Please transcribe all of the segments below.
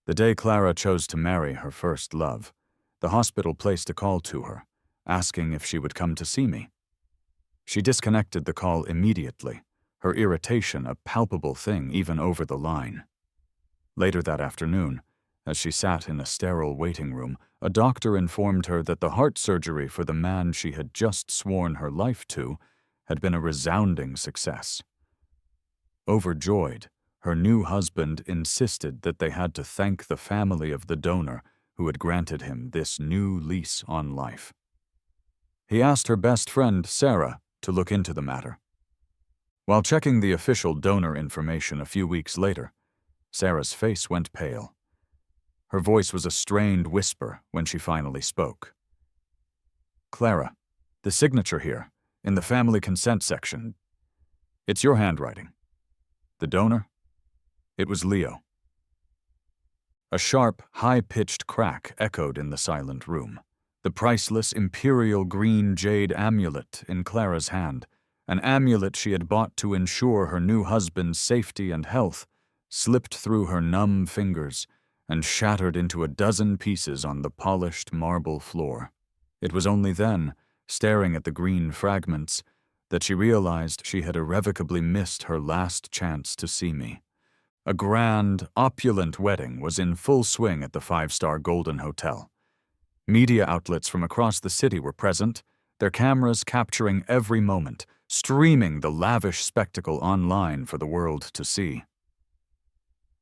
The day Clara chose to marry her first love, the hospital placed a call to her, asking if she would come to see me. She disconnected the call immediately, her irritation a palpable thing even over the line. Later that afternoon, as she sat in a sterile waiting room, a doctor informed her that the heart surgery for the man she had just sworn her life to had been a resounding success. Overjoyed, her new husband insisted that they had to thank the family of the donor who had granted him this new lease on life. He asked her best friend, Sarah, to look into the matter. While checking the official donor information a few weeks later, Sarah's face went pale. Her voice was a strained whisper when she finally spoke. "Clara, the signature here, in the family consent section, it's your handwriting. The donor? It was Leo." A sharp, high-pitched crack echoed in the silent room. The priceless imperial green jade amulet in Clara's hand, an amulet she had bought to ensure her new husband's safety and health, slipped through her numb fingers and shattered into a dozen pieces on the polished marble floor. It was only then, staring at the green fragments, that she realized she had irrevocably missed her last chance to see me. A grand, opulent wedding was in full swing at the five-star Golden Hotel. Media outlets from across the city were present, their cameras capturing every moment, streaming the lavish spectacle online for the world to see.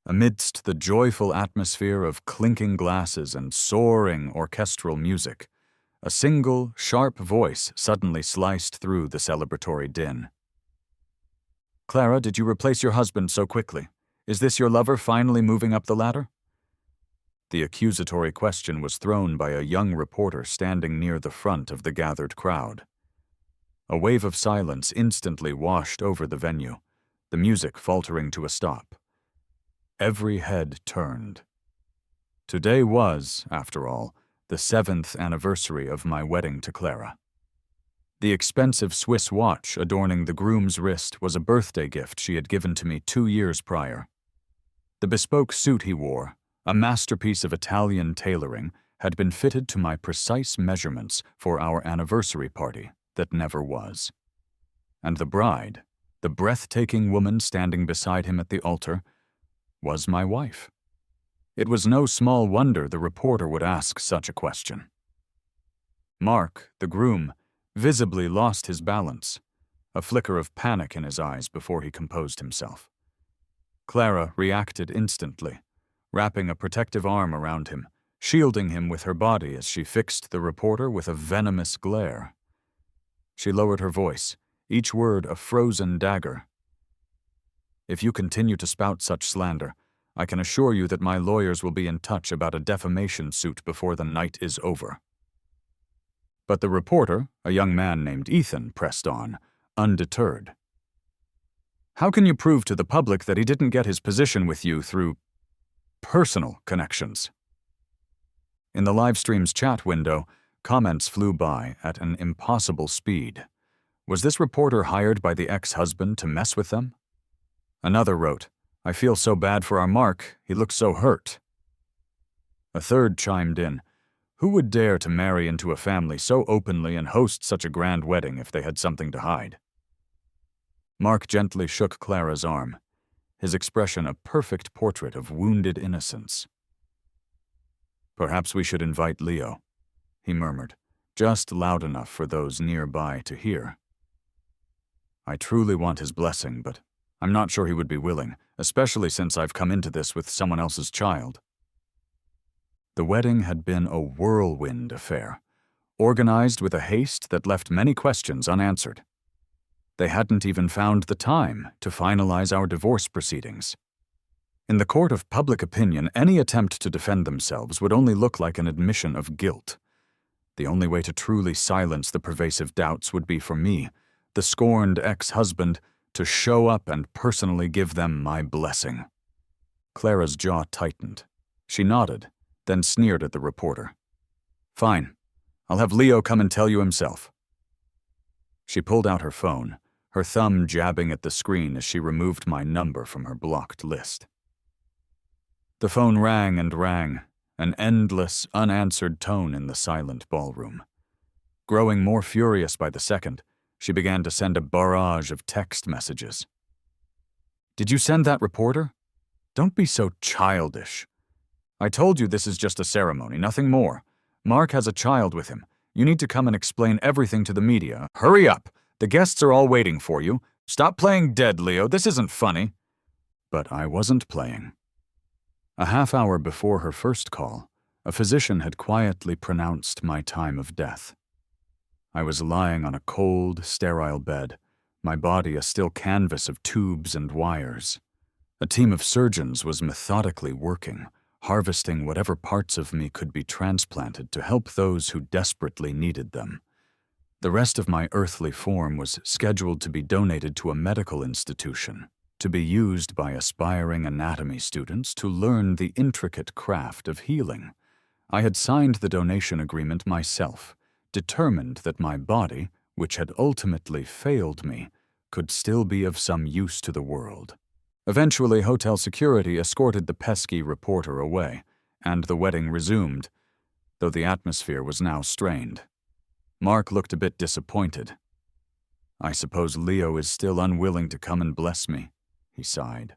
Amidst the joyful atmosphere of clinking glasses and soaring orchestral music, a single, sharp voice suddenly sliced through the celebratory din. "Clara, did you replace your husband so quickly? Is this your lover finally moving up the ladder?" The accusatory question was thrown by a young reporter standing near the front of the gathered crowd. A wave of silence instantly washed over the venue, the music faltering to a stop. Every head turned. Today was, after all, the 7th anniversary of my wedding to Clara. The expensive Swiss watch adorning the groom's wrist was a birthday gift she had given to me 2 years prior. The bespoke suit he wore, a masterpiece of Italian tailoring, had been fitted to my precise measurements for our anniversary party that never was. And the bride, the breathtaking woman standing beside him at the altar, was my wife. It was no small wonder the reporter would ask such a question. Mark, the groom, visibly lost his balance, a flicker of panic in his eyes before he composed himself. Clara reacted instantly, wrapping a protective arm around him, shielding him with her body as she fixed the reporter with a venomous glare. She lowered her voice, each word a frozen dagger. "If you continue to spout such slander, I can assure you that my lawyers will be in touch about a defamation suit before the night is over." But the reporter, a young man named Ethan, pressed on, undeterred. "How can you prove to the public that he didn't get his position with you through personal connections?" In the livestream's chat window, comments flew by at an impossible speed. Was this reporter hired by the ex-husband to mess with them? Another wrote, "I feel so bad for our Mark, he looks so hurt." A third chimed in, "Who would dare to marry into a family so openly and host such a grand wedding if they had something to hide?" Mark gently shook Clara's arm, his expression a perfect portrait of wounded innocence. "Perhaps we should invite Leo," he murmured, just loud enough for those nearby to hear. "I truly want his blessing, but I'm not sure he would be willing, especially since I've come into this with someone else's child." The wedding had been a whirlwind affair, organized with a haste that left many questions unanswered. They hadn't even found the time to finalize our divorce proceedings. In the court of public opinion, any attempt to defend themselves would only look like an admission of guilt. The only way to truly silence the pervasive doubts would be for me, the scorned ex-husband, to show up and personally give them my blessing. Clara's jaw tightened. She nodded, then sneered at the reporter. "Fine. I'll have Leo come and tell you himself." She pulled out her phone, her thumb jabbing at the screen as she removed my number from her blocked list. The phone rang and rang, an endless, unanswered tone in the silent ballroom. Growing more furious by the second, she began to send a barrage of text messages. "Did you send that reporter? Don't be so childish. I told you this is just a ceremony, nothing more. Mark has a child with him. You need to come and explain everything to the media. Hurry up! The guests are all waiting for you. Stop playing dead, Leo. This isn't funny." But I wasn't playing. A half hour before her first call, a physician had quietly pronounced my time of death. I was lying on a cold, sterile bed, my body a still canvas of tubes and wires. A team of surgeons was methodically working, harvesting whatever parts of me could be transplanted to help those who desperately needed them. The rest of my earthly form was scheduled to be donated to a medical institution, to be used by aspiring anatomy students to learn the intricate craft of healing. I had signed the donation agreement myself, determined that my body, which had ultimately failed me, could still be of some use to the world. Eventually, hotel security escorted the pesky reporter away, and the wedding resumed, though the atmosphere was now strained. Mark looked a bit disappointed. "I suppose Leo is still unwilling to come and bless me," he sighed.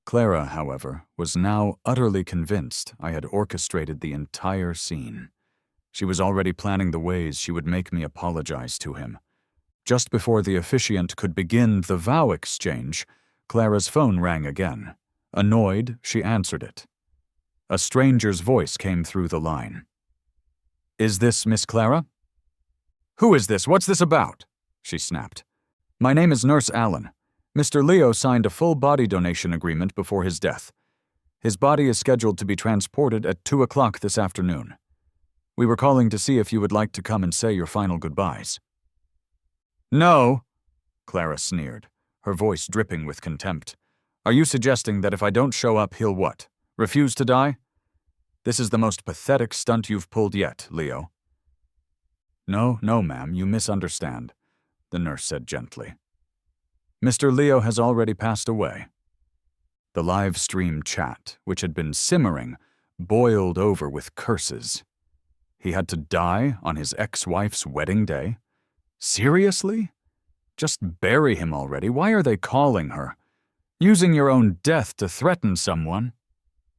Clara, however, was now utterly convinced I had orchestrated the entire scene. She was already planning the ways she would make me apologize to him. Just before the officiant could begin the vow exchange, Clara's phone rang again. Annoyed, she answered it. A stranger's voice came through the line. "Is this Miss Clara?" "Who is this? What's this about?" she snapped. "My name is Nurse Allen. Mr. Leo signed a full body donation agreement before his death. His body is scheduled to be transported at 2 o'clock this afternoon. We were calling to see if you would like to come and say your final goodbyes." "No," Clara sneered, her voice dripping with contempt. "Are you suggesting that if I don't show up, he'll what? Refuse to die? This is the most pathetic stunt you've pulled yet, Leo." No, ma'am, you misunderstand," the nurse said gently. "Mr. Leo has already passed away." The live stream chat, which had been simmering, boiled over with curses. He had to die on his ex-wife's wedding day? Seriously? Just bury him already. Why are they calling her? Using your own death to threaten someone?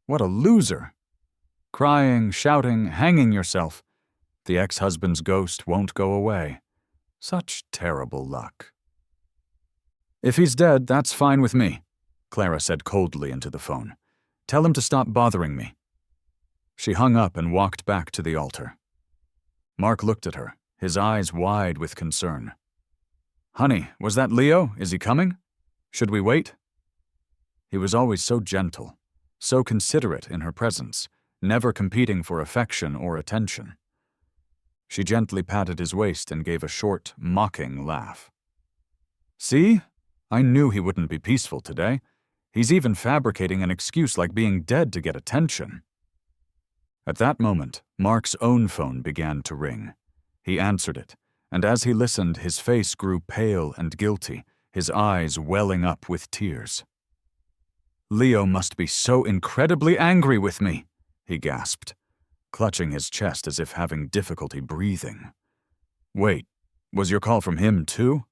What a loser. Crying, shouting, hanging yourself. The ex-husband's ghost won't go away. Such terrible luck. "If he's dead, that's fine with me," Clara said coldly into the phone. "Tell him to stop bothering me." She hung up and walked back to the altar. Mark looked at her, his eyes wide with concern. "Honey, was that Leo? Is he coming? Should we wait?" He was always so gentle, so considerate in her presence, never competing for affection or attention. She gently patted his waist and gave a short, mocking laugh. "See? I knew he wouldn't be peaceful today. He's even fabricating an excuse like being dead to get attention." At that moment, Mark's own phone began to ring. He answered it, and as he listened, his face grew pale and guilty, his eyes welling up with tears. "Leo must be so incredibly angry with me," he gasped, clutching his chest as if having difficulty breathing. "Wait, was your call from him too?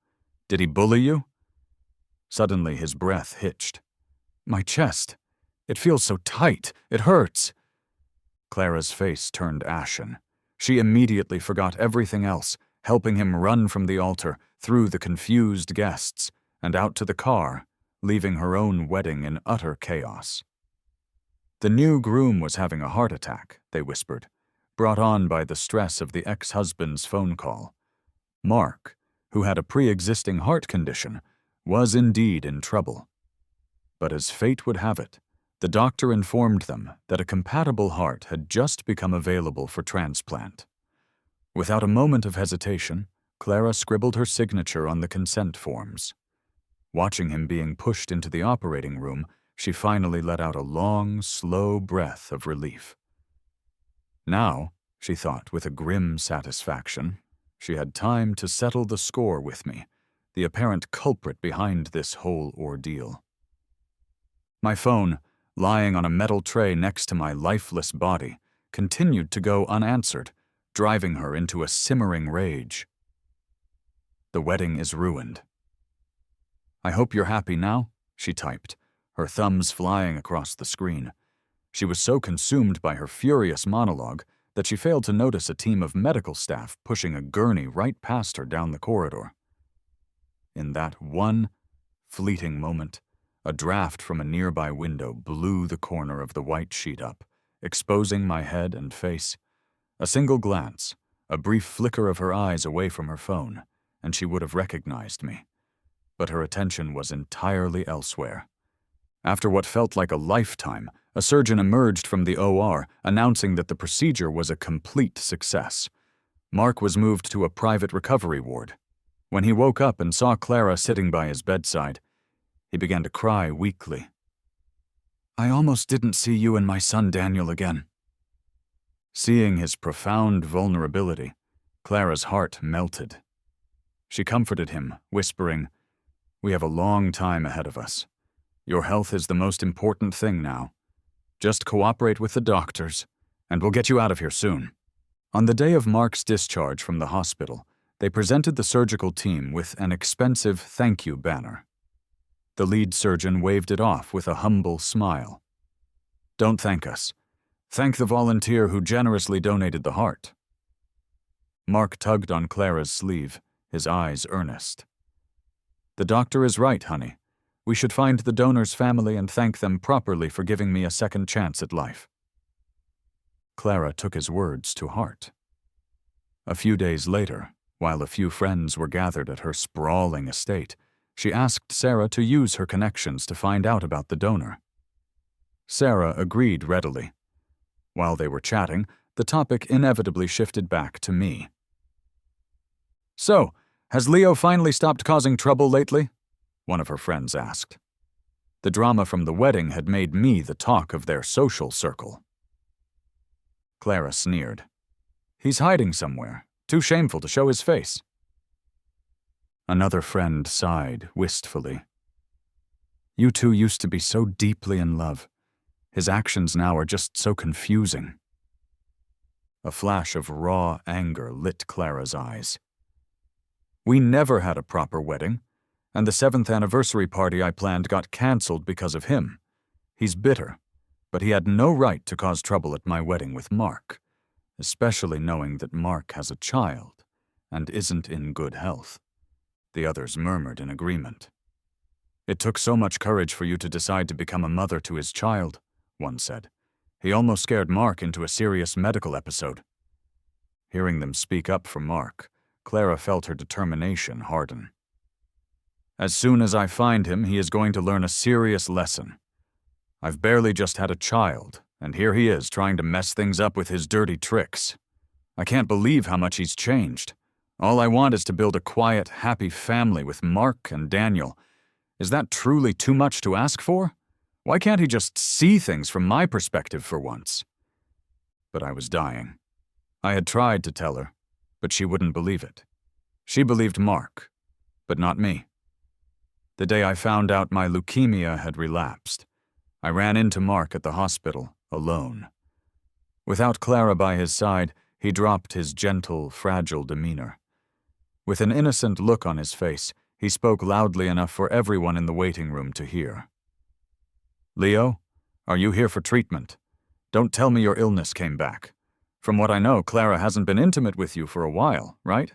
Did he bully you?" Suddenly his breath hitched. "My chest. It feels so tight. It hurts." Clara's face turned ashen. She immediately forgot everything else, helping him run from the altar, through the confused guests, and out to the car, leaving her own wedding in utter chaos. The new groom was having a heart attack, they whispered, brought on by the stress of the ex-husband's phone call. Mark, who had a pre-existing heart condition, was indeed in trouble. But as fate would have it, the doctor informed them that a compatible heart had just become available for transplant. Without a moment of hesitation, Clara scribbled her signature on the consent forms. Watching him being pushed into the operating room, she finally let out a long, slow breath of relief. Now, she thought with a grim satisfaction, she had time to settle the score with me, the apparent culprit behind this whole ordeal. My phone, lying on a metal tray next to my lifeless body, continued to go unanswered, driving her into a simmering rage. The wedding is ruined. I hope you're happy now, she typed, her thumbs flying across the screen. She was so consumed by her furious monologue that she failed to notice a team of medical staff pushing a gurney right past her down the corridor. In that one fleeting moment, a draft from a nearby window blew the corner of the white sheet up, exposing my head and face. A single glance, a brief flicker of her eyes away from her phone, and she would have recognized me. But her attention was entirely elsewhere. After what felt like a lifetime, a surgeon emerged from the OR, announcing that the procedure was a complete success. Mark was moved to a private recovery ward. When he woke up and saw Clara sitting by his bedside, he began to cry weakly. I almost didn't see you and my son Daniel again. Seeing his profound vulnerability, Clara's heart melted. She comforted him, whispering, We have a long time ahead of us. Your health is the most important thing now. Just cooperate with the doctors, and we'll get you out of here soon. On the day of Mark's discharge from the hospital, they presented the surgical team with an expensive thank you banner. The lead surgeon waved it off with a humble smile. Don't thank us. Thank the volunteer who generously donated the heart. Mark tugged on Clara's sleeve, his eyes earnest. The doctor is right, honey. We should find the donor's family and thank them properly for giving me a second chance at life. Clara took his words to heart. A few days later, while a few friends were gathered at her sprawling estate, she asked Sarah to use her connections to find out about the donor. Sarah agreed readily. While they were chatting, the topic inevitably shifted back to me. So, has Leo finally stopped causing trouble lately? One of her friends asked. The drama from the wedding had made me the talk of their social circle. Clara sneered. He's hiding somewhere, too shameful to show his face. Another friend sighed wistfully. You two used to be so deeply in love. His actions now are just so confusing. A flash of raw anger lit Clara's eyes. We never had a proper wedding, and the 7th anniversary party I planned got canceled because of him. He's bitter, but he had no right to cause trouble at my wedding with Mark, especially knowing that Mark has a child and isn't in good health. The others murmured in agreement. It took so much courage for you to decide to become a mother to his child, one said. He almost scared Mark into a serious medical episode. Hearing them speak up for Mark, Clara felt her determination harden. As soon as I find him, he is going to learn a serious lesson. I've barely just had a child, and here he is trying to mess things up with his dirty tricks. I can't believe how much he's changed. All I want is to build a quiet, happy family with Mark and Daniel. Is that truly too much to ask for? Why can't he just see things from my perspective for once? But I was dying. I had tried to tell her, but she wouldn't believe it. She believed Mark, but not me. The day I found out my leukemia had relapsed, I ran into Mark at the hospital, alone. Without Clara by his side, he dropped his gentle, fragile demeanor. With an innocent look on his face, he spoke loudly enough for everyone in the waiting room to hear. Leo, are you here for treatment? Don't tell me your illness came back. From what I know, Clara hasn't been intimate with you for a while, right?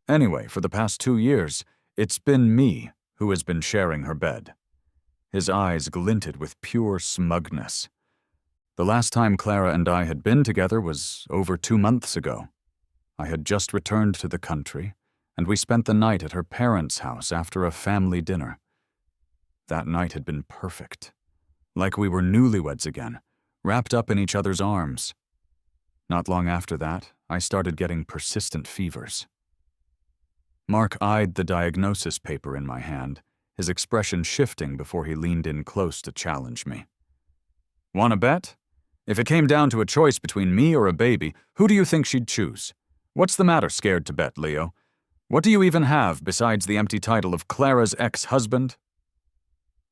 Anyway, for the past 2 years, it's been me who has been sharing her bed. His eyes glinted with pure smugness. The last time Clara and I had been together was over 2 months ago. I had just returned to the country, and we spent the night at her parents' house after a family dinner. That night had been perfect, like we were newlyweds again, wrapped up in each other's arms. Not long after that, I started getting persistent fevers. Mark eyed the diagnosis paper in my hand, his expression shifting before he leaned in close to challenge me. "Want to bet? If it came down to a choice between me or a baby, who do you think she'd choose? What's the matter, scared to bet, Leo? What do you even have besides the empty title of Clara's ex-husband?"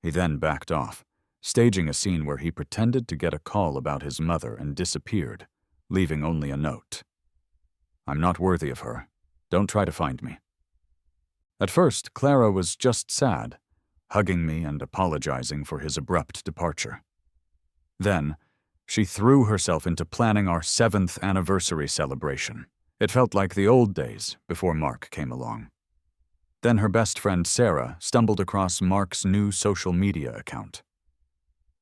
He then backed off, staging a scene where he pretended to get a call about his mother and disappeared, leaving only a note. "I'm not worthy of her. Don't try to find me." At first, Clara was just sad, hugging me and apologizing for his abrupt departure. Then, she threw herself into planning our 7th anniversary celebration. It felt like the old days before Mark came along. Then her best friend Sarah stumbled across Mark's new social media account.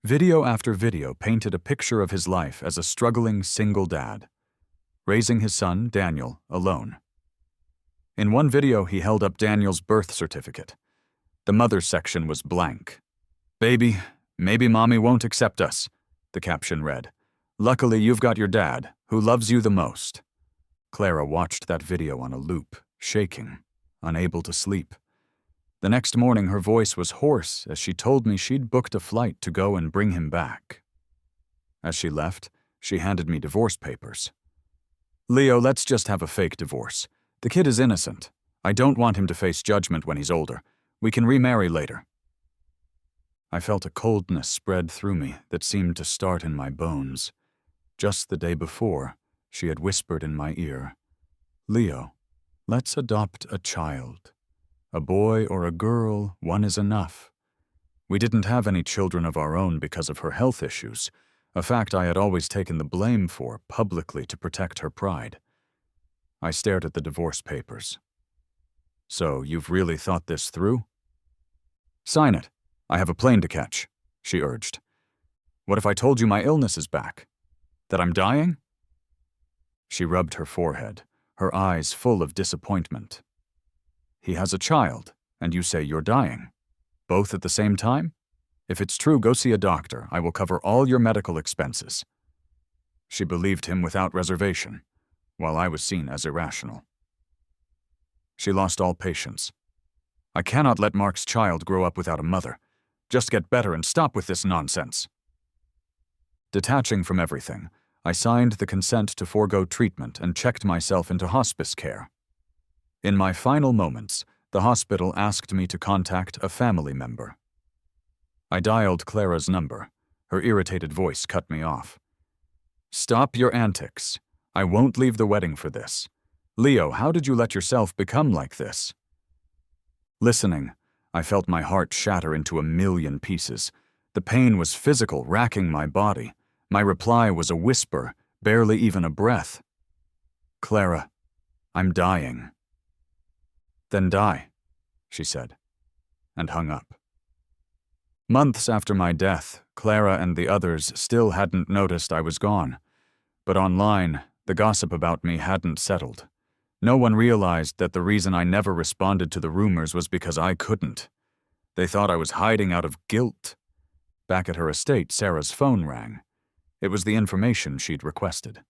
Video after video painted a picture of his life as a struggling single dad, raising his son, Daniel, alone. In one video, he held up Daniel's birth certificate. The mother's section was blank. "Baby, maybe mommy won't accept us," the caption read. "Luckily, you've got your dad, who loves you the most." Clara watched that video on a loop, shaking, unable to sleep. The next morning, her voice was hoarse as she told me she'd booked a flight to go and bring him back. As she left, she handed me divorce papers. "Leo, let's just have a fake divorce. The kid is innocent. I don't want him to face judgment when he's older. We can remarry later." I felt a coldness spread through me that seemed to start in my bones. Just the day before, she had whispered in my ear, "Leo, let's adopt a child. A boy or a girl, one is enough." We didn't have any children of our own because of her health issues, a fact I had always taken the blame for publicly to protect her pride. I stared at the divorce papers. "So you've really thought this through?" "Sign it. I have a plane to catch," she urged. "What if I told you my illness is back? That I'm dying?" She rubbed her forehead, her eyes full of disappointment. "He has a child, and you say you're dying. Both at the same time? If it's true, go see a doctor. I will cover all your medical expenses." She believed him without reservation, while I was seen as irrational. She lost all patience. "I cannot let Mark's child grow up without a mother. Just get better and stop with this nonsense." Detaching from everything, I signed the consent to forego treatment and checked myself into hospice care. In my final moments, the hospital asked me to contact a family member. I dialed Clara's number. Her irritated voice cut me off. "Stop your antics. I won't leave the wedding for this. Leo, how did you let yourself become like this?" Listening, I felt my heart shatter into a million pieces. The pain was physical, racking my body. My reply was a whisper, barely even a breath. "Clara, I'm dying." "Then die," she said, and hung up. Months after my death, Clara and the others still hadn't noticed I was gone. But online, the gossip about me hadn't settled. No one realized that the reason I never responded to the rumors was because I couldn't. They thought I was hiding out of guilt. Back at her estate, Sarah's phone rang. It was the information she'd requested.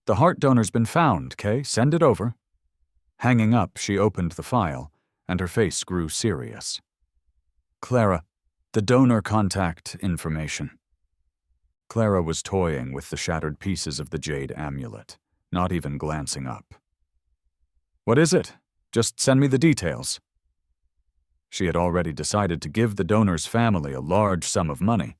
"The heart donor's been found, Kay. Send it over." Hanging up, she opened the file, and her face grew serious. "Clara, the donor contact information." Clara was toying with the shattered pieces of the jade amulet, not even glancing up. "What is it? Just send me the details." She had already decided to give the donor's family a large sum of money.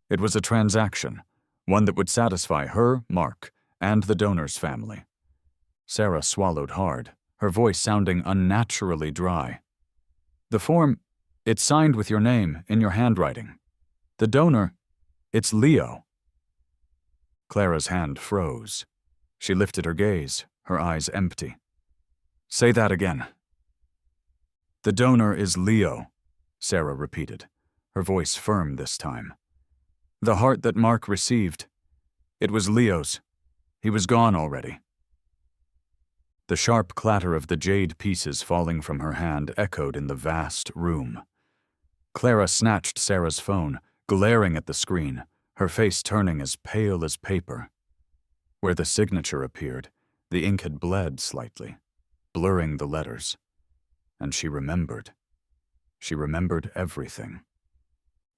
It was a transaction, one that would satisfy her, Mark, and the donor's family. Sarah swallowed hard, her voice sounding unnaturally dry. "The form, it's signed with your name in your handwriting. The donor, it's Leo." Clara's hand froze. She lifted her gaze, her eyes empty. "Say that again." "The donor is Leo," Sarah repeated, her voice firm this time. "The heart that Mark received, it was Leo's. He was gone already." The sharp clatter of the jade pieces falling from her hand echoed in the vast room. Clara snatched Sarah's phone, glaring at the screen, her face turning as pale as paper. Where the signature appeared, the ink had bled slightly, blurring the letters. And she remembered. She remembered everything.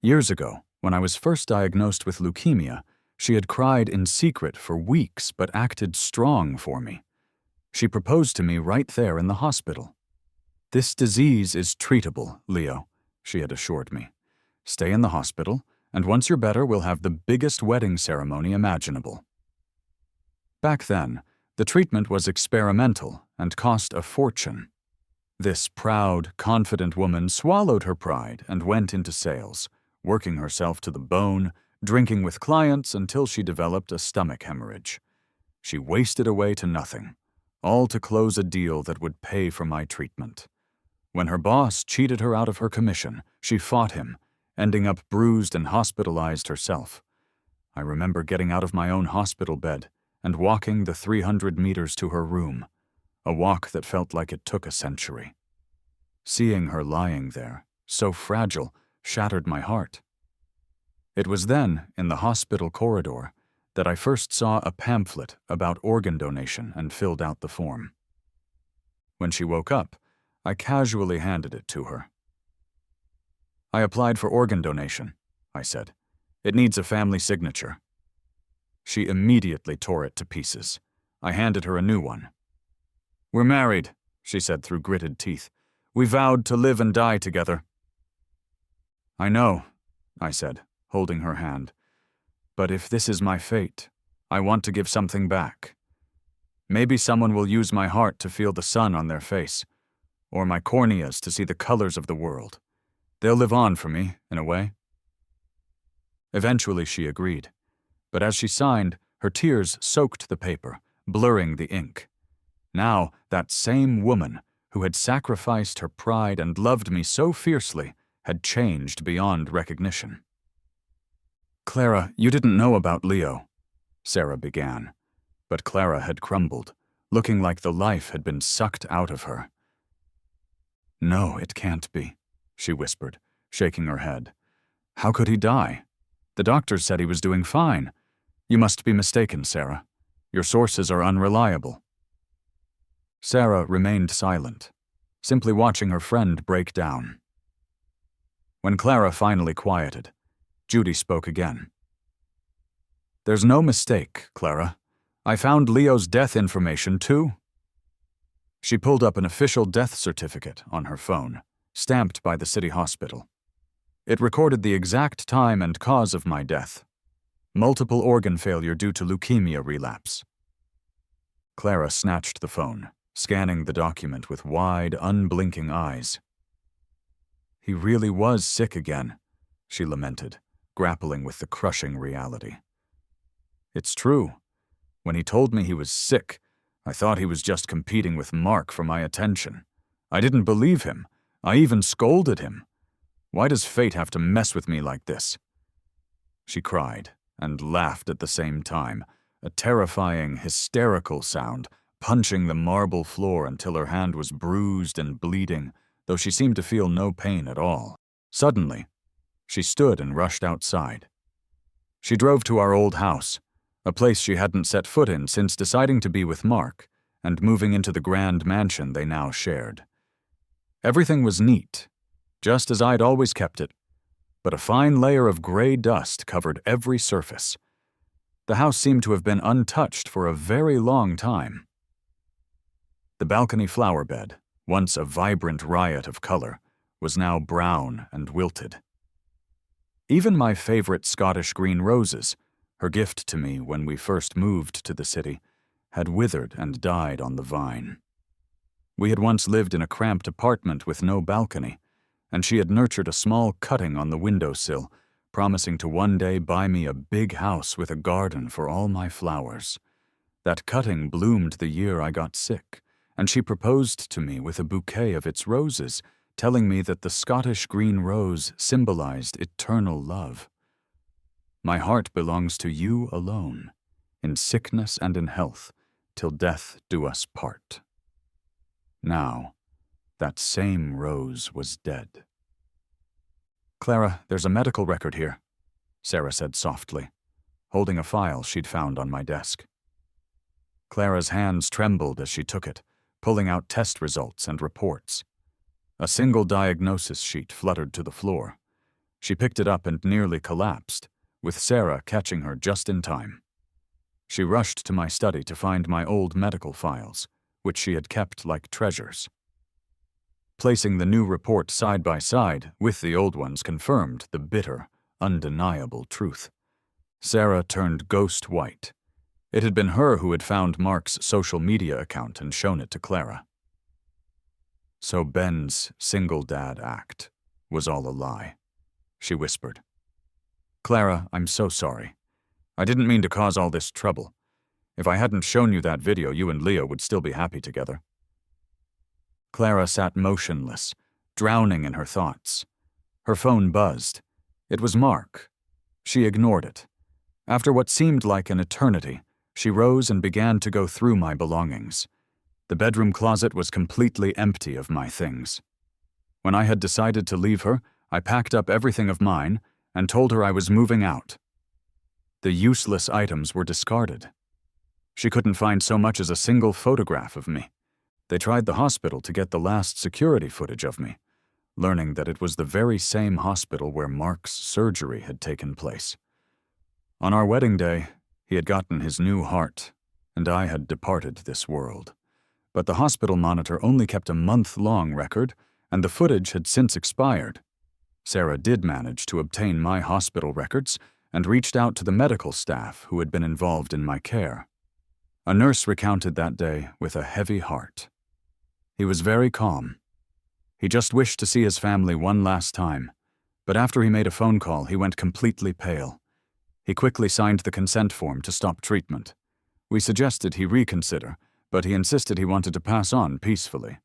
Years ago, when I was first diagnosed with leukemia, she had cried in secret for weeks but acted strong for me. She proposed to me right there in the hospital. "This disease is treatable, Leo," she had assured me. "Stay in the hospital, and once you're better, we'll have the biggest wedding ceremony imaginable." Back then, the treatment was experimental and cost a fortune. This proud, confident woman swallowed her pride and went into sales, working herself to the bone, drinking with clients until she developed a stomach hemorrhage. She wasted away to nothing, all to close a deal that would pay for my treatment. When her boss cheated her out of her commission, she fought him, ending up bruised and hospitalized herself. I remember getting out of my own hospital bed and walking the 300 meters to her room, a walk that felt like it took a century. Seeing her lying there, so fragile, shattered my heart. It was then, in the hospital corridor, that I first saw a pamphlet about organ donation and filled out the form. When she woke up, I casually handed it to her. "I applied for organ donation," I said. "It needs a family signature." She immediately tore it to pieces. I handed her a new one. "We're married," she said through gritted teeth. "We vowed to live and die together." "I know," I said, holding her hand. "But if this is my fate, I want to give something back. Maybe someone will use my heart to feel the sun on their face, or my corneas to see the colors of the world. They'll live on for me, in a way." Eventually she agreed, but as she signed, her tears soaked the paper, blurring the ink. Now, that same woman, who had sacrificed her pride and loved me so fiercely, had changed beyond recognition. "Clara, you didn't know about Leo," Sarah began, but Clara had crumbled, looking like the life had been sucked out of her. "No, it can't be," she whispered, shaking her head. "How could he die? The doctors said he was doing fine. You must be mistaken, Sarah. Your sources are unreliable." Sarah remained silent, simply watching her friend break down. When Clara finally quieted, Judy spoke again. "There's no mistake, Clara. I found Leo's death information, too." She pulled up an official death certificate on her phone, stamped by the city hospital. It recorded the exact time and cause of my death: multiple organ failure due to leukemia relapse. Clara snatched the phone, scanning the document with wide, unblinking eyes. "He really was sick again," she lamented, grappling with the crushing reality. "It's true. When he told me he was sick, I thought he was just competing with Mark for my attention. I didn't believe him. I even scolded him. Why does fate have to mess with me like this?" She cried and laughed at the same time, a terrifying, hysterical sound, punching the marble floor until her hand was bruised and bleeding, though she seemed to feel no pain at all. Suddenly, she stood and rushed outside. She drove to our old house, a place she hadn't set foot in since deciding to be with Mark and moving into the grand mansion they now shared. Everything was neat, just as I'd always kept it, but a fine layer of gray dust covered every surface. The house seemed to have been untouched for a very long time. The balcony flower bed, once a vibrant riot of color, was now brown and wilted. Even my favorite Scottish green roses, her gift to me when we first moved to the city, had withered and died on the vine. We had once lived in a cramped apartment with no balcony, and she had nurtured a small cutting on the windowsill, promising to one day buy me a big house with a garden for all my flowers. That cutting bloomed the year I got sick, and she proposed to me with a bouquet of its roses, telling me that the Scottish green rose symbolized eternal love. My heart belongs to you alone, in sickness and in health, till death do us part. Now, that same rose was dead. "Clara, there's a medical record here," Sarah said softly, holding a file she'd found on my desk. Clara's hands trembled as she took it, pulling out test results and reports. A single diagnosis sheet fluttered to the floor. She picked it up and nearly collapsed, with Sarah catching her just in time. She rushed to my study to find my old medical files, which she had kept like treasures. Placing the new report side by side with the old ones confirmed the bitter, undeniable truth. Sarah turned ghost white. It had been her who had found Mark's social media account and shown it to Clara. So Ben's single dad act was all a lie, she whispered. Clara, I'm so sorry. I didn't mean to cause all this trouble. If I hadn't shown you that video, you and Leo would still be happy together. Clara sat motionless, drowning in her thoughts. Her phone buzzed. It was Mark. She ignored it. After what seemed like an eternity, she rose and began to go through my belongings. The bedroom closet was completely empty of my things. When I had decided to leave her, I packed up everything of mine and told her I was moving out. The useless items were discarded. She couldn't find so much as a single photograph of me. They tried the hospital to get the last security footage of me, learning that it was the very same hospital where Mark's surgery had taken place. On our wedding day, he had gotten his new heart, and I had departed this world. But the hospital monitor only kept a month-long record, and the footage had since expired. Sarah did manage to obtain my hospital records and reached out to the medical staff who had been involved in my care. A nurse recounted that day with a heavy heart. He was very calm. He just wished to see his family one last time, but after he made a phone call, he went completely pale. He quickly signed the consent form to stop treatment. We suggested he reconsider, but he insisted he wanted to pass on peacefully.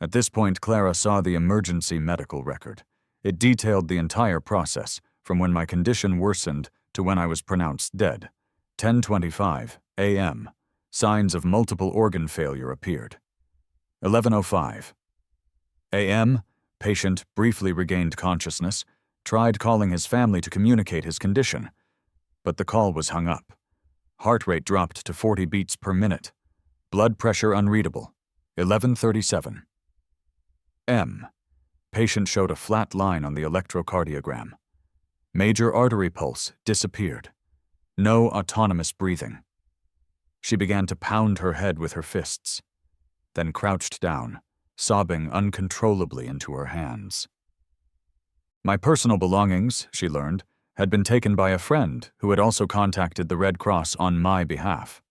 At this point, Clara saw the emergency medical record. It detailed the entire process, from when my condition worsened to when I was pronounced dead. 10:25 a.m. Signs of multiple organ failure appeared. 11:05 a.m. Patient briefly regained consciousness, tried calling his family to communicate his condition, but the call was hung up. Heart rate dropped to 40 beats per minute. Blood pressure unreadable. 11:37 m. Patient showed a flat line on the electrocardiogram. Major artery pulse disappeared. No autonomous breathing. She began to pound her head with her fists, then crouched down, sobbing uncontrollably into her hands. My personal belongings, she learned, had been taken by a friend who had also contacted the Red Cross on my behalf.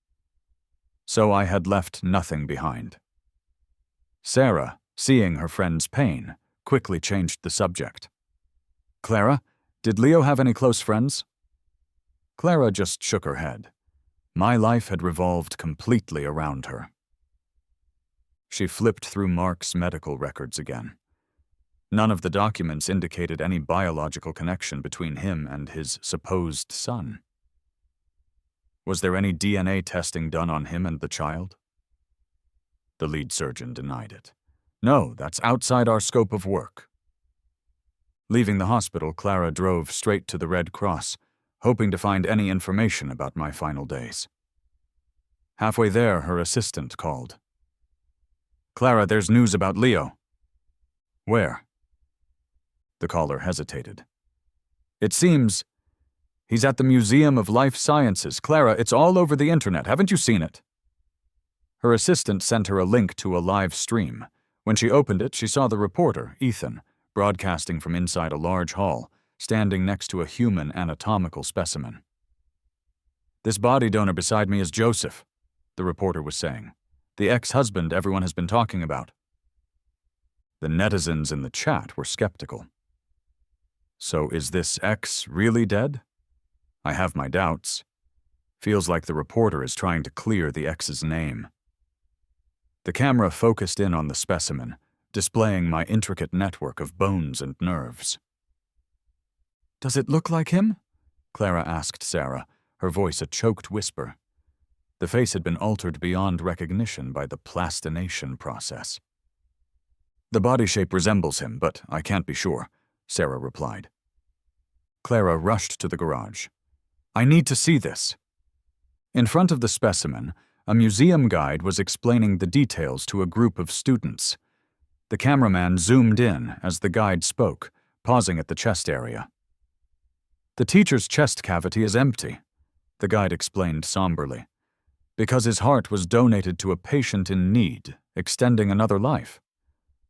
So I had left nothing behind. Sarah, seeing her friend's pain, quickly changed the subject. Clara, did Leo have any close friends? Clara just shook her head. My life had revolved completely around her. She flipped through Mark's medical records again. None of the documents indicated any biological connection between him and his supposed son. Was there any DNA testing done on him and the child? The lead surgeon denied it. No, that's outside our scope of work. Leaving the hospital, Clara drove straight to the Red Cross, hoping to find any information about my final days. Halfway there, her assistant called. Clara, there's news about Leo. Where? The caller hesitated. It seems he's at the Museum of Life Sciences. Clara, it's all over the internet. Haven't you seen it? Her assistant sent her a link to a live stream. When she opened it, she saw the reporter, Ethan, broadcasting from inside a large hall, standing next to a human anatomical specimen. This body donor beside me is Joseph, the reporter was saying. The ex-husband everyone has been talking about. The netizens in the chat were skeptical. So is this ex really dead? I have my doubts. Feels like the reporter is trying to clear the ex's name. The camera focused in on the specimen, displaying my intricate network of bones and nerves. Does it look like him? Clara asked Sarah, her voice a choked whisper. The face had been altered beyond recognition by the plastination process. The body shape resembles him, but I can't be sure, Sarah replied. Clara rushed to the garage. I need to see this. In front of the specimen, a museum guide was explaining the details to a group of students. The cameraman zoomed in as the guide spoke, pausing at the chest area. The teacher's chest cavity is empty, the guide explained somberly, because his heart was donated to a patient in need, extending another life.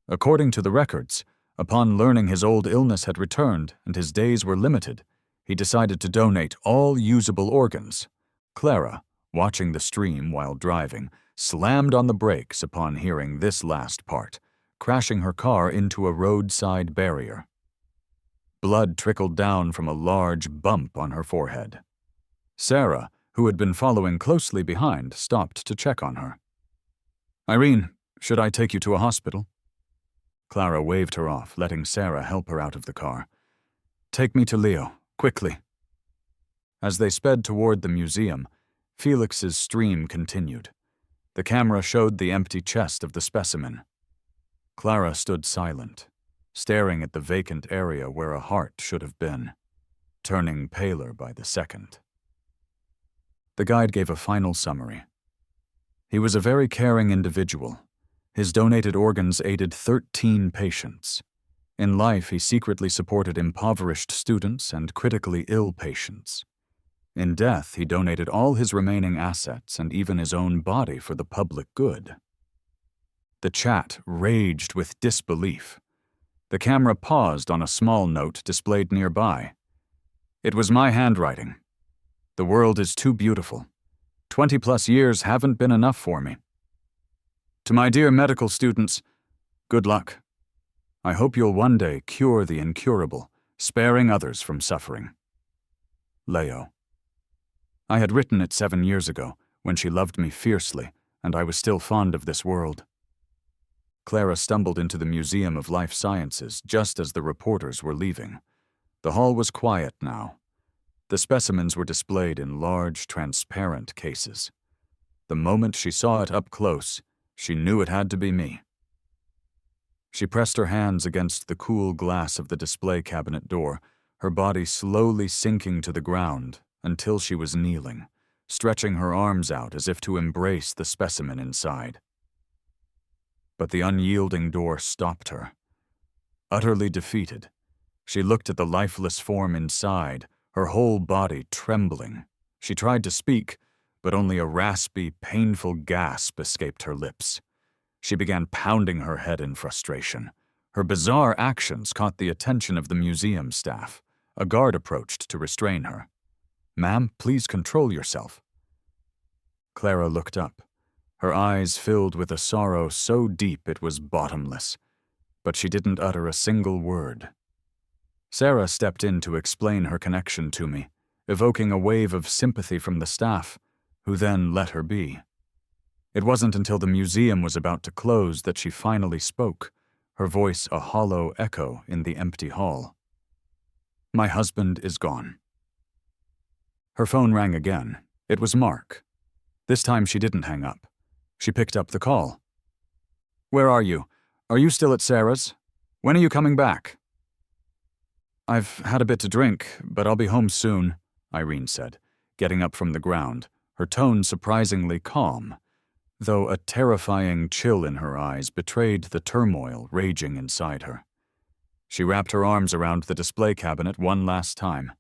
According to the records, upon learning his old illness had returned and his days were limited, he decided to donate all usable organs. Clara, watching the stream while driving, slammed on the brakes upon hearing this last part, crashing her car into a roadside barrier. Blood trickled down from a large bump on her forehead. Sarah, who had been following closely behind, stopped to check on her. "Irene, should I take you to a hospital?" Clara waved her off, letting Sarah help her out of the car. "Take me to Leo, quickly." As they sped toward the museum, Felix's stream continued. The camera showed the empty chest of the specimen. Clara stood silent, staring at the vacant area where a heart should have been, turning paler by the second. The guide gave a final summary. He was a very caring individual. His donated organs aided 13 patients. In life, he secretly supported impoverished students and critically ill patients. In death, he donated all his remaining assets and even his own body for the public good. The chat raged with disbelief. The camera paused on a small note displayed nearby. "It was my handwriting. The world is too beautiful. 20+ years haven't been enough for me. To my dear medical students, good luck. I hope you'll one day cure the incurable, sparing others from suffering. Leo." I had written it 7 years ago, when she loved me fiercely, and I was still fond of this world. Clara stumbled into the Museum of Life Sciences just as the reporters were leaving. The hall was quiet now. The specimens were displayed in large, transparent cases. The moment she saw it up close, she knew it had to be me. She pressed her hands against the cool glass of the display cabinet door, her body slowly sinking to the ground until she was kneeling, stretching her arms out as if to embrace the specimen inside. But the unyielding door stopped her. Utterly defeated, she looked at the lifeless form inside, her whole body trembling. She tried to speak, but only a raspy, painful gasp escaped her lips. She began pounding her head in frustration. Her bizarre actions caught the attention of the museum staff. A guard approached to restrain her. "Ma'am, please control yourself." Clara looked up, her eyes filled with a sorrow so deep it was bottomless, but she didn't utter a single word. Sarah stepped in to explain her connection to me, evoking a wave of sympathy from the staff, who then let her be. It wasn't until the museum was about to close that she finally spoke, her voice a hollow echo in the empty hall. "My husband is gone." Her phone rang again. It was Mark. This time she didn't hang up. She picked up the call. "Where are you? Are you still at Sarah's? When are you coming back?" "I've had a bit to drink, but I'll be home soon," Irene said, getting up from the ground, her tone surprisingly calm, though a terrifying chill in her eyes betrayed the turmoil raging inside her. She wrapped her arms around the display cabinet one last time.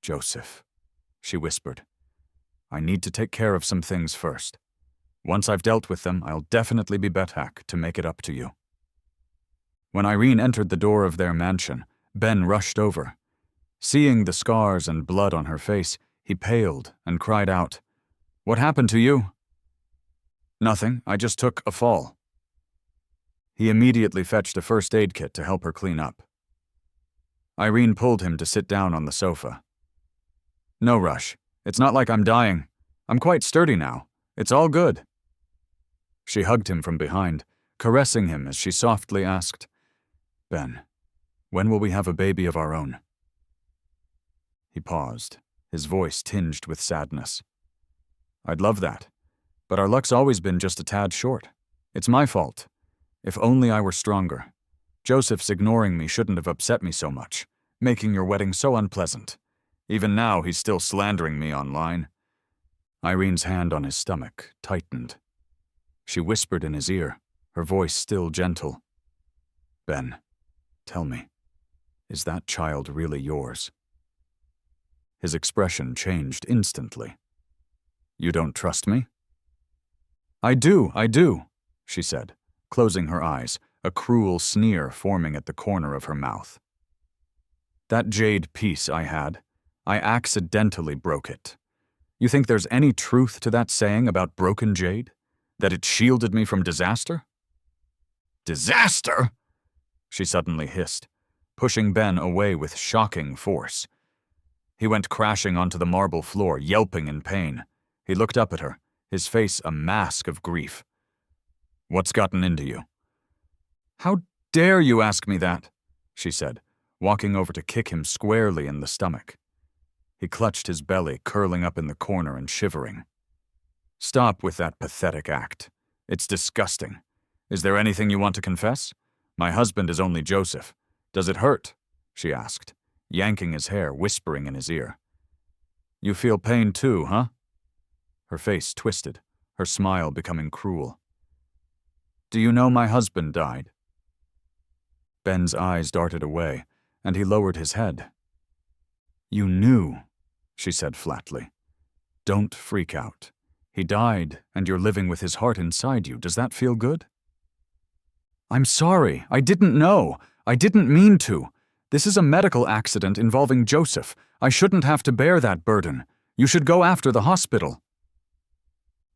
"Joseph," she whispered, "I need to take care of some things first. Once I've dealt with them, I'll definitely be back to make it up to you." When Irene entered the door of their mansion, Ben rushed over. Seeing the scars and blood on her face, he paled and cried out, "What happened to you?" "Nothing, I just took a fall." He immediately fetched a first aid kit to help her clean up. Irene pulled him to sit down on the sofa. "No rush. It's not like I'm dying. I'm quite sturdy now. It's all good." She hugged him from behind, caressing him as she softly asked, "Ben, when will we have a baby of our own?" He paused, his voice tinged with sadness. "I'd love that, but our luck's always been just a tad short. It's my fault. If only I were stronger. Joseph's ignoring me shouldn't have upset me so much, making your wedding so unpleasant. Even now, he's still slandering me online." Irene's hand on his stomach tightened. She whispered in his ear, her voice still gentle. "Ben, tell me, is that child really yours?" His expression changed instantly. "You don't trust me?" I do," she said, closing her eyes, a cruel sneer forming at the corner of her mouth. That jade piece I had, I accidentally broke it. You think there's any truth to that saying about broken jade? That it shielded me from disaster? Disaster? She suddenly hissed, pushing Ben away with shocking force. He went crashing onto the marble floor, yelping in pain. He looked up at her, his face a mask of grief. What's gotten into you? How dare you ask me that? She said, walking over to kick him squarely in the stomach. He clutched his belly, curling up in the corner and shivering. Stop with that pathetic act. It's disgusting. Is there anything you want to confess? My husband is only Joseph. Does it hurt? She asked, yanking his hair, whispering in his ear. You feel pain too, huh? Her face twisted, her smile becoming cruel. Do you know my husband died? Ben's eyes darted away, and he lowered his head. You knew, she said flatly. Don't freak out. He died, and you're living with his heart inside you. Does that feel good? I'm sorry. I didn't know. I didn't mean to. This is a medical accident involving Joseph. I shouldn't have to bear that burden. You should go after the hospital.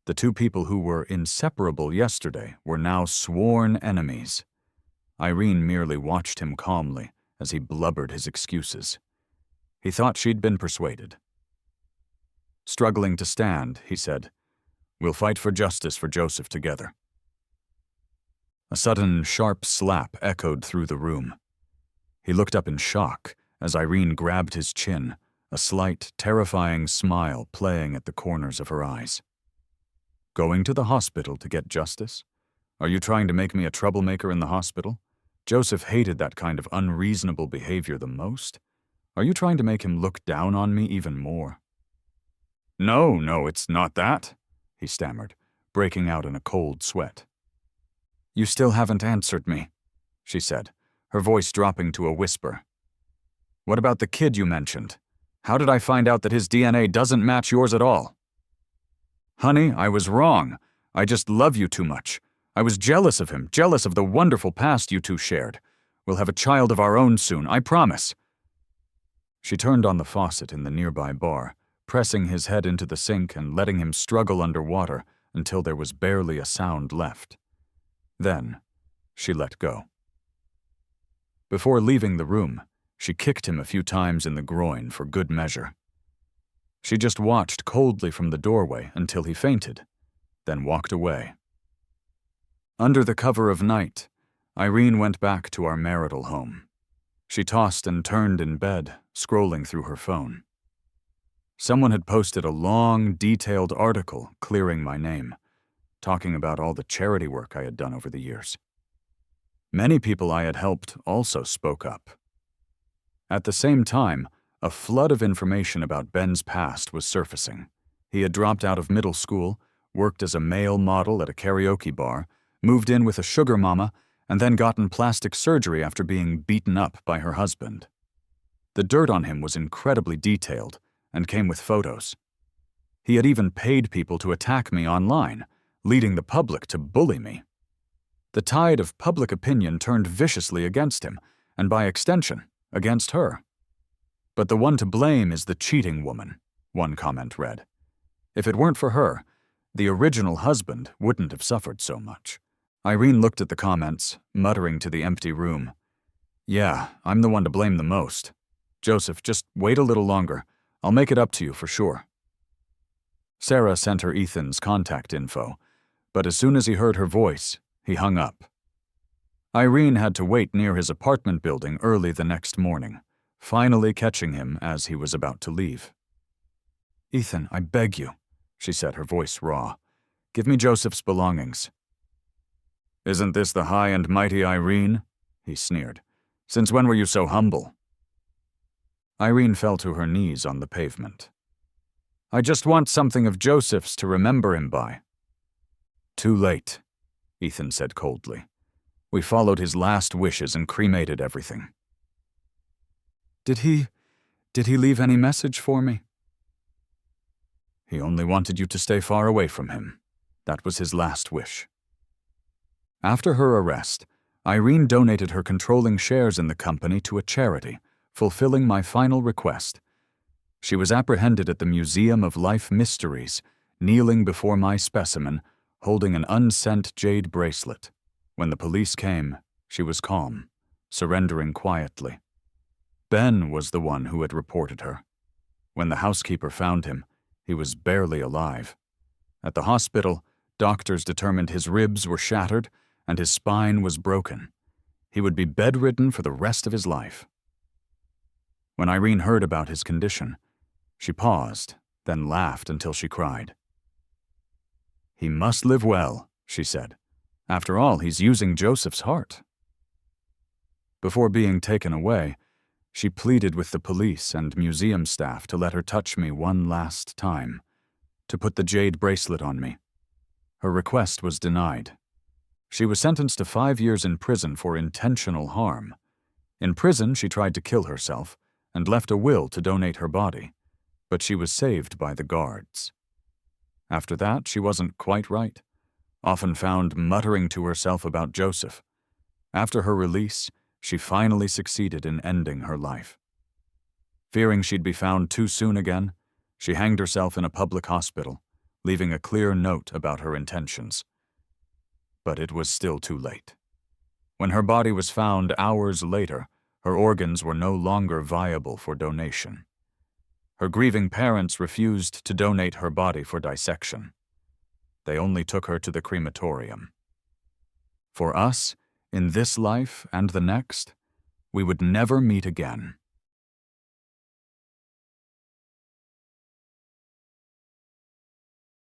The two people who were inseparable yesterday were now sworn enemies. Irene merely watched him calmly as he blubbered his excuses. He thought she'd been persuaded. Struggling to stand, he said, We'll fight for justice for Joseph together. A sudden, sharp slap echoed through the room. He looked up in shock as Irene grabbed his chin, a slight, terrifying smile playing at the corners of her eyes. Going to the hospital to get justice? Are you trying to make me a troublemaker in the hospital? Joseph hated that kind of unreasonable behavior the most. Are you trying to make him look down on me even more? No, it's not that, he stammered, breaking out in a cold sweat. You still haven't answered me, she said, her voice dropping to a whisper. What about the kid you mentioned? How did I find out that his DNA doesn't match yours at all? Honey, I was wrong. I just love you too much. I was jealous of him, jealous of the wonderful past you two shared. We'll have a child of our own soon, I promise. She turned on the faucet in the nearby bar, pressing his head into the sink and letting him struggle underwater until there was barely a sound left. Then, she let go. Before leaving the room, she kicked him a few times in the groin for good measure. She just watched coldly from the doorway until he fainted, then walked away. Under the cover of night, Irene went back to our marital home. She tossed and turned in bed, scrolling through her phone. Someone had posted a long, detailed article clearing my name, talking about all the charity work I had done over the years. Many people I had helped also spoke up. At the same time, a flood of information about Ben's past was surfacing. He had dropped out of middle school, worked as a male model at a karaoke bar, moved in with a sugar mama, and then gotten plastic surgery after being beaten up by her husband. The dirt on him was incredibly detailed and came with photos. He had even paid people to attack me online, leading the public to bully me. The tide of public opinion turned viciously against him, and by extension, against her. But the one to blame is the cheating woman, one comment read. If it weren't for her, the original husband wouldn't have suffered so much. Irene looked at the comments, muttering to the empty room. Yeah, I'm the one to blame the most. Joseph, just wait a little longer. I'll make it up to you for sure. Sarah sent her Ethan's contact info, but as soon as he heard her voice, he hung up. Irene had to wait near his apartment building early the next morning, finally catching him as he was about to leave. Ethan, I beg you, she said, her voice raw. Give me Joseph's belongings. Isn't this the high and mighty Irene? He sneered. Since when were you so humble? Irene fell to her knees on the pavement. I just want something of Joseph's to remember him by. Too late, Ethan said coldly. We followed his last wishes and cremated everything. Did he leave any message for me? He only wanted you to stay far away from him. That was his last wish. After her arrest, Irene donated her controlling shares in the company to a charity, fulfilling my final request. She was apprehended at the Museum of Life Mysteries, kneeling before my specimen, holding an unsent jade bracelet. When the police came, she was calm, surrendering quietly. Ben was the one who had reported her. When the housekeeper found him, he was barely alive. At the hospital, doctors determined his ribs were shattered and his spine was broken. He would be bedridden for the rest of his life. When Irene heard about his condition, she paused, then laughed until she cried. "He must live well," she said. "After all, he's using Joseph's heart." Before being taken away, she pleaded with the police and museum staff to let her touch me one last time, to put the jade bracelet on me. Her request was denied. She was sentenced to 5 years in prison for intentional harm. In prison, she tried to kill herself and left a will to donate her body, but she was saved by the guards. After that, she wasn't quite right, often found muttering to herself about Joseph. After her release, she finally succeeded in ending her life. Fearing she'd be found too soon again, she hanged herself in a public hospital, leaving a clear note about her intentions. But it was still too late. When her body was found hours later, her organs were no longer viable for donation. Her grieving parents refused to donate her body for dissection. They only took her to the crematorium. For us, in this life and the next, we would never meet again.